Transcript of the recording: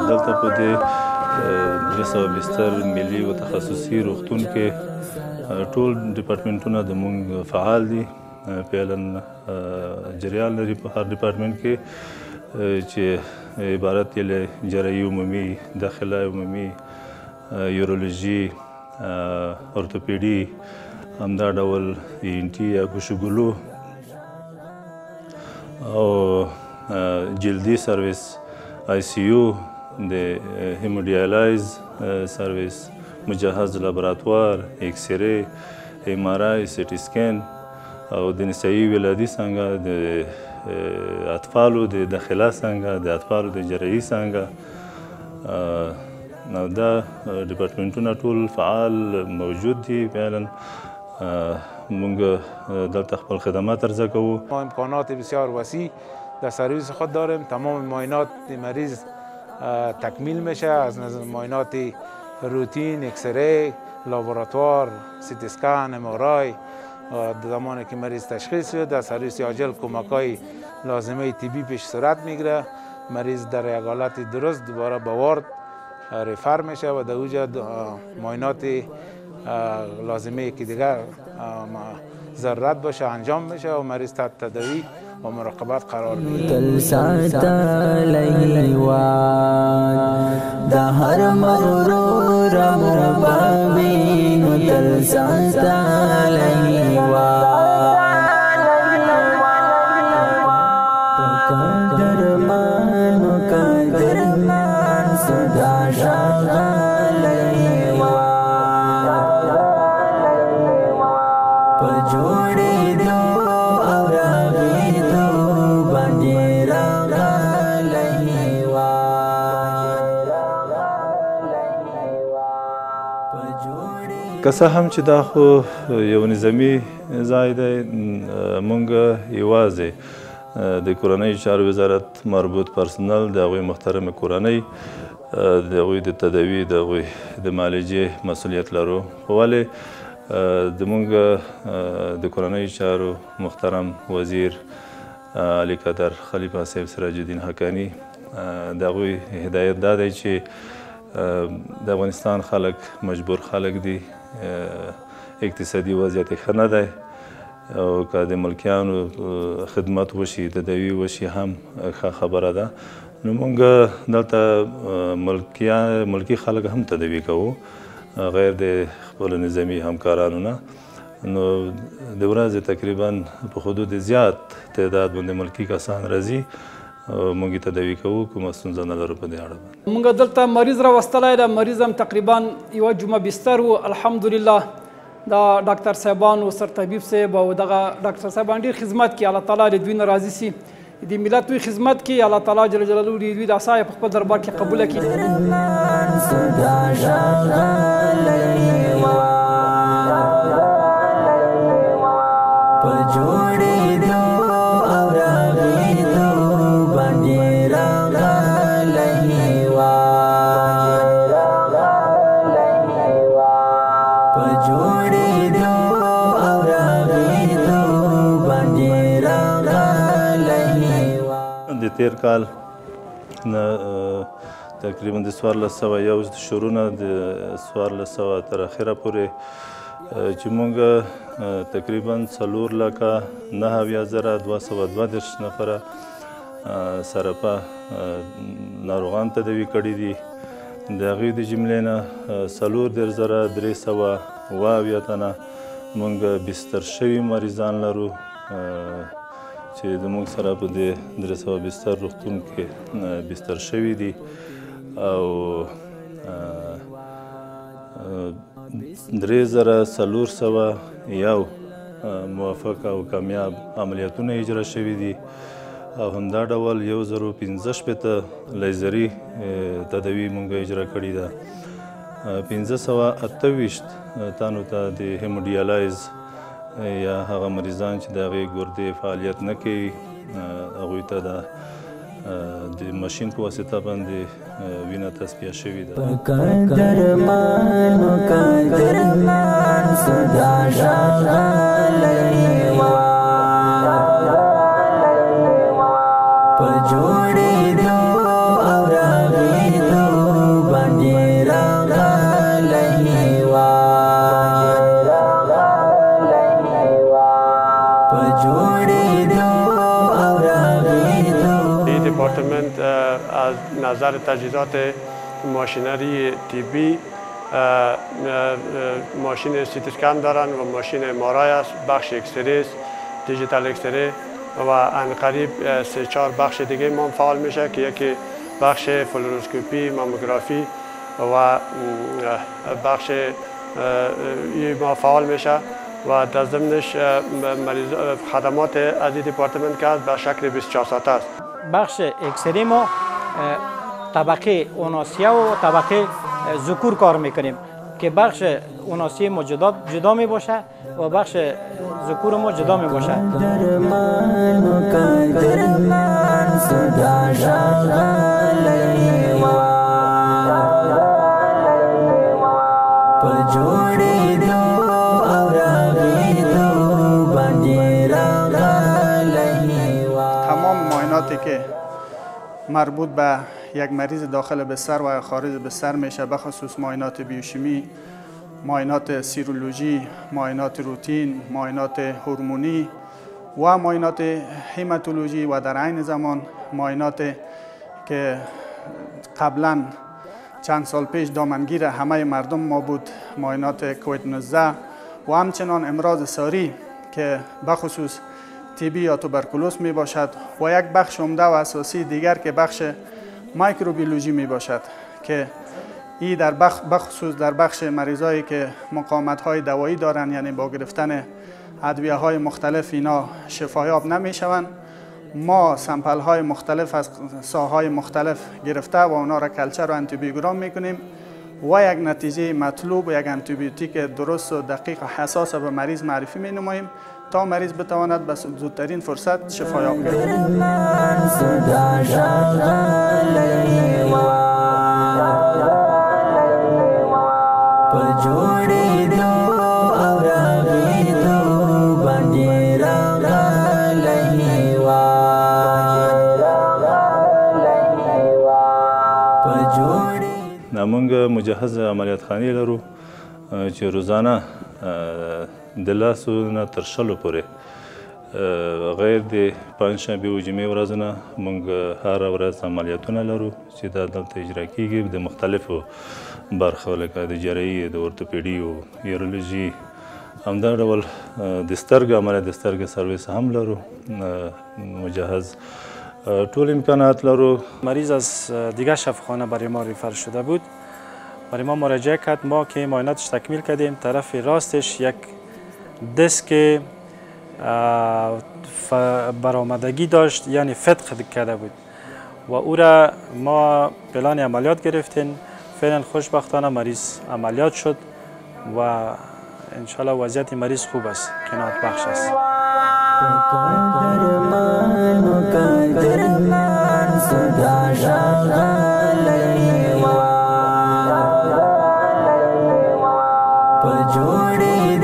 دلته په دې 200 بستر ملي او تخصصي روغتون کې ټول ډپارټمنټونه زموږ فعال دي. فعلا جریان لري په هر ډپارټمنټ کې چې عبارت یې له جراحي عمومي، داخله عمومي، یورولوژي، اورتوپیډي، همدا ډول ENT یا ګوشوګلو او جلدي سروس، ICU، د هیموډیالایز سروس، مجهز لابراتوار، ایکس رې، MRI، CT سکین او د نسایي ولادي څانګه، د اطفالو د داخله څانګه، د اطفالو د جراحي څانګه. نو دا ډپارټمنټونه ټول فعال موجود دي. فعلا موږ دلته خپل خدمات عرضه کوو. ما امکانات بسیار وسیع در سرویس خود داریم. تمام معاینات مریض تکمیل میشه، از نظر معاینات روتین، ایکس ری، لابراتوار، CT اسکن، MRI. زمانی که مریض تشخیص شد در سرویس عاجل کمک‌های لازمه طبی پیش صورت میگیره. مریض در یک حالت درست دوباره به وارد ریفر میشه و در اونجا معاینات لازمه که دیگر ضرورت باشه انجام میشه و مریض تحت تداوی و مراقبت قرار میگیره. که څه هم چې دا خو یو نظامي ځای دی، موږ یوازې د کورنیو چارو وزارت مربوط پرسنل، د هغوی محترمه کورنۍ، د هغوی د تداوي، د هغوی د معالجې مسؤلیت لرو. خو ولې زموږ د کورنیو چارو محترم وزیر علي قدر خلیفه صاحب سراج الدین حقاني، د هغوی هدایت دا دی چې د افغانستان خلک مجبور خلک دي، اقتصادي وضعیت یې ښه نه دی او که د ملکیانو خدمت وشي، تداوي وشي هم ښه خبره ده. نو موږ دلته ملکي خلک هم تداوي کوو غیر د خپلو نظامي همکارانو نه. نو د ورځې تقریبا په حدود زیات تعداد باندې ملکي کسان راځي او موږ یې تداوي کوو، کومه ستونزه نه لرو په دې اړه. موږ دلته مریض راوستلی دی، مریض هم تقریبا یوه جمعه بستر و. الحمدلله دا ډاکټر صاحبان و سرطبیب صاحب او دغه ډاکټر صاحبان ډېر خدمت کوي. الله تعالی د دوی نه راضي سي، د ملت دوی خدمت کوي. الله تعالی جل جلاله د دوی د عصا په خپل دربار کې قبوله کړي. د تیر کال نه تقریبا د 1401 شروع نه د 1400 تر اخره پورې چې موږ تقریبا 4,09,222 نفره سرپه ناروغان تداوي کړي دي. د هغوی د جملې نه 4,300 اویا تنه موږ بستر شوي مریضان لرو چې زموږ سره په دې 300 بستر روغتون کې بستر شوي دي او 3401 موفق او کامیاب عملیاتونه اجرا شوي دي او همدا ډول 1065 لیزري تداوي موږ اجرا کړې ده 528 تانو ته د هیموډیالایز یا هغه مریضان چې د هغې ګردې فعالیت نه کوي هغوی ته د ماشین په واسطه باندې وینه تصفیه شوې ده دیپارتمنت از نظر تجهیزات ماشینری طبی ماشین سیتی اسکن دارن و ماشین MRI است، بخش اکسری است، دیجیتال اکسری و عنقریب 3-4 بخش دیگه ما فعال میشه که یکی بخش فلوروسکوپی، ماموگرافی و بخش ما فعال میشه و در ضمنش خدمات از این دیپارتمنت که به شکل 24 ساعته است. بخش اکسری ما طبقه اوناسیه و طبقه ذکور کار میکنیم که بخش اوناسیه ما جدا می باشه و بخش ذکور ما جدا می باشه. که مربوط به یک مریض داخل بستر و خارج بستر میشه، بخصوص معاینات بیوشیمی، معاینات سیرولوژی، معاینات روتین، معاینات هورمونی و معاینات هیماتولوژی و در عین زمان معاینات که قبلا چند سال پیش دامنگیر همه مردم ما بود، معاینات کووید 19 و همچنان امراض ساری که بخصوص TB یا توبرکولوز می باشد و یک بخش عمده و اساسی دیگر که بخش مایکروبیولوژی می باشد که این در بخصوص در بخش مریضایی که مقاومت های دوایی دارند، یعنی با گرفتن ادویه های مختلف اینا شفایاب نمی شوند. ما سمپل های مختلف از ساحات مختلف گرفته و اونا را کلچر و آنتیبیوگرام می کنیم و یک نتیجه مطلوب و یک آنتیبیوتیک درست و دقیق و حساس به مریض معرفی می نماییم تا مریض بتواند به زودترین فرصت شفایاب گردد. موږ مجهز عملیات خانې لرو چې روزانه د لاسو نه تر شلو پورې غیر د پنجشنبې و جمعې ورځونه موږ هره ورځ عملیاتونه لرو چې دا دلته اجرا کیږي د مختلفو برخو لکه د جراحي، د اورتوپیډي او یورولوژي، همدا ډول د سترګو عملیات د سترګو سرویس هم لرو مجهز. طول امکانات لرو. مریض از دیگه شفاخانه برای ما ریفر شده بود، برای ما مراجعه کرد. ما که معایناتش تکمیل کردیم، طرف راستش یک دیسک برآمدگی داشت، یعنی فتق کرده بود و او را ما پلان عملیات گرفتیم. فعلا خوشبختانه مریض عملیات شد و انشالله وضعیت مریض خوب است، قناعت بخش است. Pajori